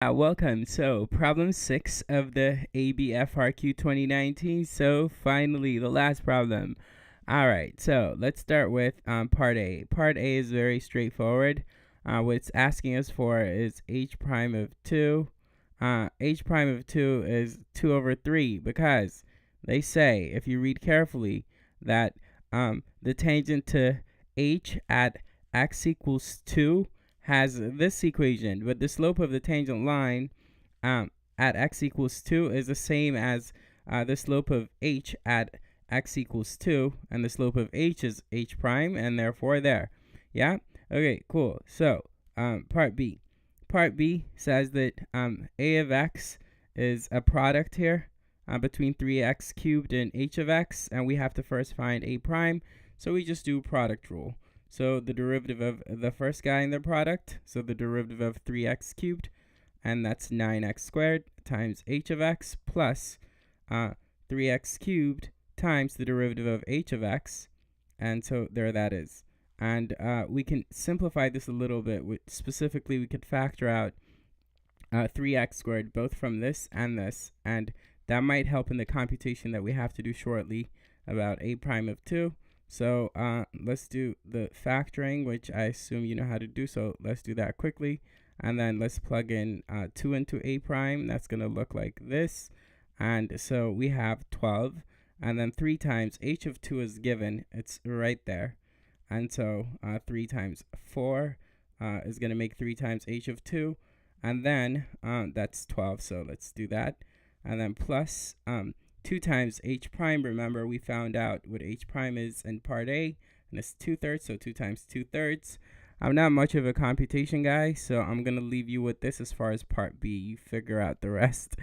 Welcome. So, problem 6 of the ABFRQ 2019. So, finally, the last problem. All right, so let's start with part A. Part A is very straightforward. What it's asking us for is h prime of 2. H prime of 2 is 2 over 3 because they say, if you read carefully, that the tangent to h at x equals 2 has this equation, but the slope of the tangent line at x equals 2 is the same as the slope of h at x equals 2, and the slope of h is h prime, and therefore there. Yeah? Okay, cool. So, part B. Part B says that a of x is a product here between 3x cubed and h of x, and we have to first find a prime, so we just do product rule. So the derivative of the first guy in the product, so the derivative of 3x cubed, and that's 9x squared times h of x plus 3x cubed times the derivative of h of x, and so there that is. And we can simplify this a little bit. Specifically, we could factor out 3x squared both from this, and that might help in the computation that we have to do shortly about a prime of 2. So let's do the factoring, which I assume you know how to do, so let's do that quickly. And then let's plug in 2 into a prime. That's going to look like this. And so we have 12. And then 3 times h of 2 is given. It's right there. And so 3 times 4 is going to make 3 times h of 2. And then that's 12, so let's do that. And then plus 2 times h prime. Remember, we found out what h prime is in part A, and it's 2/3, so 2 times 2/3. I'm not much of a computation guy, so I'm going to leave you with this as far as part B. You figure out the rest.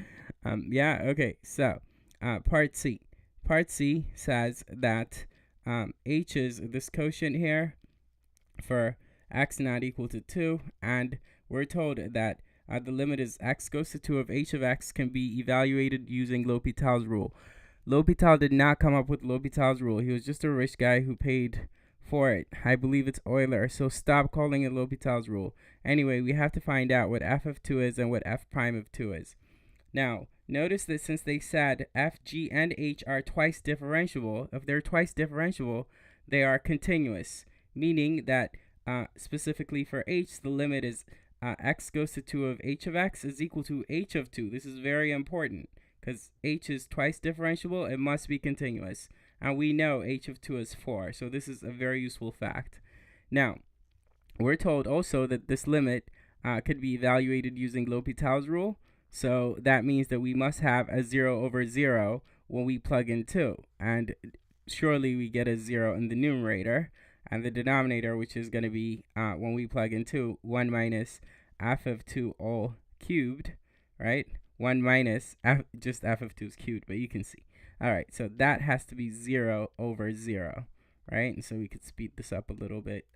Yeah, okay, so part C. Part C says that h is this quotient here for x not equal to 2, and we're told that the limit is x goes to 2 of h of x can be evaluated using L'Hopital's rule. L'Hopital did not come up with L'Hopital's rule. He was just a rich guy who paid for it. I believe it's Euler, so stop calling it L'Hopital's rule. Anyway, we have to find out what f of 2 is and what f prime of 2 is. Now, notice that since they said f, g, and h are twice differentiable, if they're twice differentiable, they are continuous, meaning that specifically for h, the limit is x goes to 2 of h of x is equal to h of 2. This is very important because h is twice differentiable. It must be continuous. And we know h of 2 is 4. So this is a very useful fact. Now, we're told also that this limit could be evaluated using L'Hopital's rule. So that means that we must have a 0 over 0 when we plug in 2. And surely we get a 0 in the numerator. And the denominator, which is going to be, when we plug in 2, 1 minus f of 2 all cubed, right? 1 minus f, just f of 2 is cubed, but you can see. All right, so that has to be 0 over 0, right? And so we could speed this up a little bit.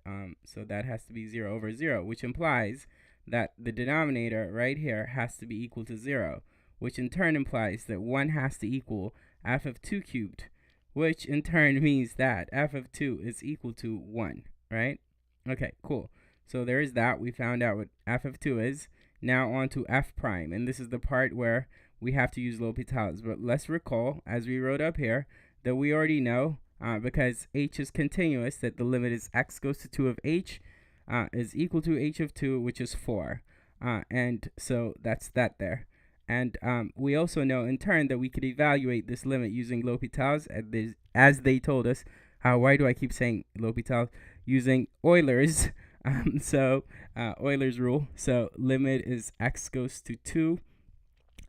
So that has to be 0 over 0, which implies that the denominator right here has to be equal to 0, which in turn implies that 1 has to equal f of 2 cubed, which in turn means that f of 2 is equal to 1, right? Okay, cool. So there is that. We found out what f of 2 is. Now on to f prime, and this is the part where we have to use L'Hopital's. But let's recall, as we wrote up here, that we already know, because h is continuous, that the limit is x goes to 2 of h is equal to h of 2, which is 4. And so that's that there. And we also know in turn that we could evaluate this limit using L'Hopital's, as they told us. Why do I keep saying L'Hopital? Using Euler's. Euler's rule. So limit is x goes to 2.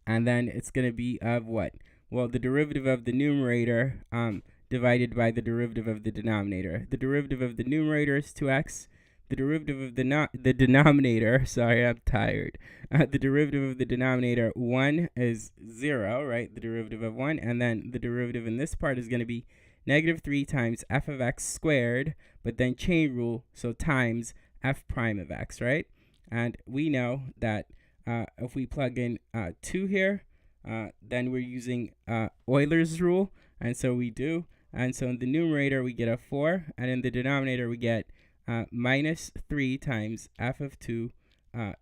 And then it's going to be of what? Well, the derivative of the numerator divided by the derivative of the denominator. The derivative of the numerator is 2x. The derivative of the denominator, sorry, I'm tired. The derivative of the denominator, 1 is 0, right? The derivative of 1. And then the derivative in this part is going to be negative 3 times f of x squared, but then chain rule, so times f prime of x, right? And we know that if we plug in 2 here, then we're using Euler's rule, and so we do. And so in the numerator, we get a 4, and in the denominator, we get minus 3 times f of 2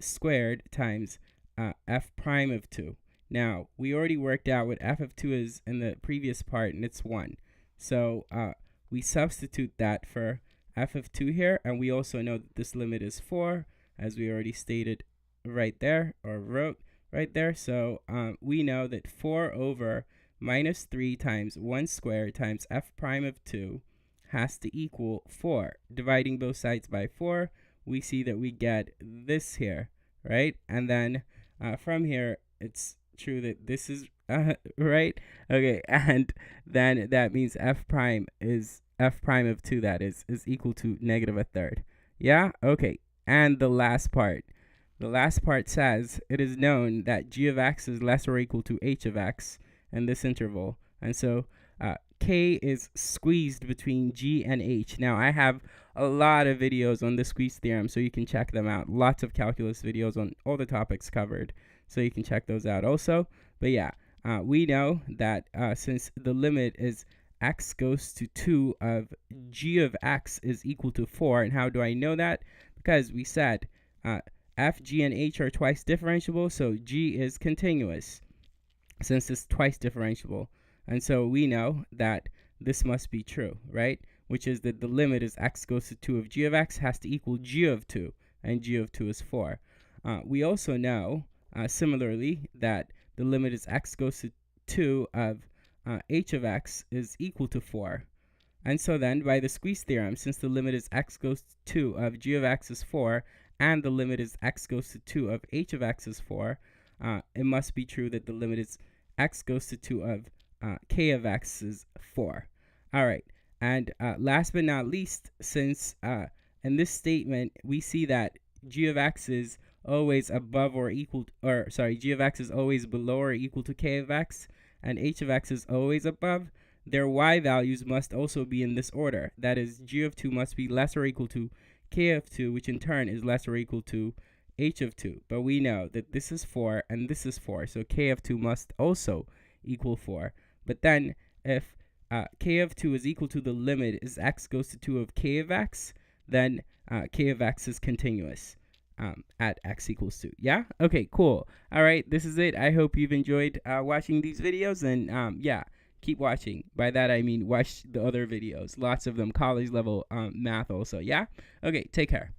squared times f prime of 2. Now, we already worked out what f of 2 is in the previous part, and it's 1. So we substitute that for f of 2 here, and we also know that this limit is 4, as we already stated right there, or wrote right there. So we know that 4 over minus 3 times 1 squared times f prime of 2 has to equal 4. Dividing both sides by 4, we see that we get this here, right? And then from here, it's true that this is right. Okay, and then that means f prime of 2, that is equal to negative a third. Yeah. Okay. And the last part says it is known that g of x is less or equal to h of x in this interval, and so k is squeezed between g and h. Now, I have a lot of videos on the squeeze theorem, so you can check them out. Lots of calculus videos on all the topics covered, so you can check those out also. But yeah, we know that since the limit is x goes to 2 of g of x is equal to 4, and how do I know that? Because we said f, g, and h are twice differentiable, so g is continuous since it's twice differentiable. And so we know that this must be true, right? Which is that the limit is x goes to 2 of g of x has to equal g of 2, and g of 2 is 4. We also know, similarly, that the limit is x goes to 2 of h of x is equal to 4. And so then, by the squeeze theorem, since the limit is x goes to 2 of g of x is 4, and the limit is x goes to 2 of h of x is 4, it must be true that the limit is x goes to 2 of k of x is 4. All right. And last but not least, since in this statement, we see that g of x is always above or equal, g of x is always below or equal to k of x, and h of x is always above, their y values must also be in this order. That is, g of 2 must be less or equal to k of 2, which in turn is less or equal to h of 2. But we know that this is 4 and this is 4, so k of 2 must also equal 4. But then if k of 2 is equal to the limit is x goes to 2 of k of x, then k of x is continuous at x equals 2. Yeah? Okay, cool. All right, this is it. I hope you've enjoyed watching these videos, and yeah, keep watching. By that, I mean watch the other videos. Lots of them, college level math also. Yeah? Okay, take care.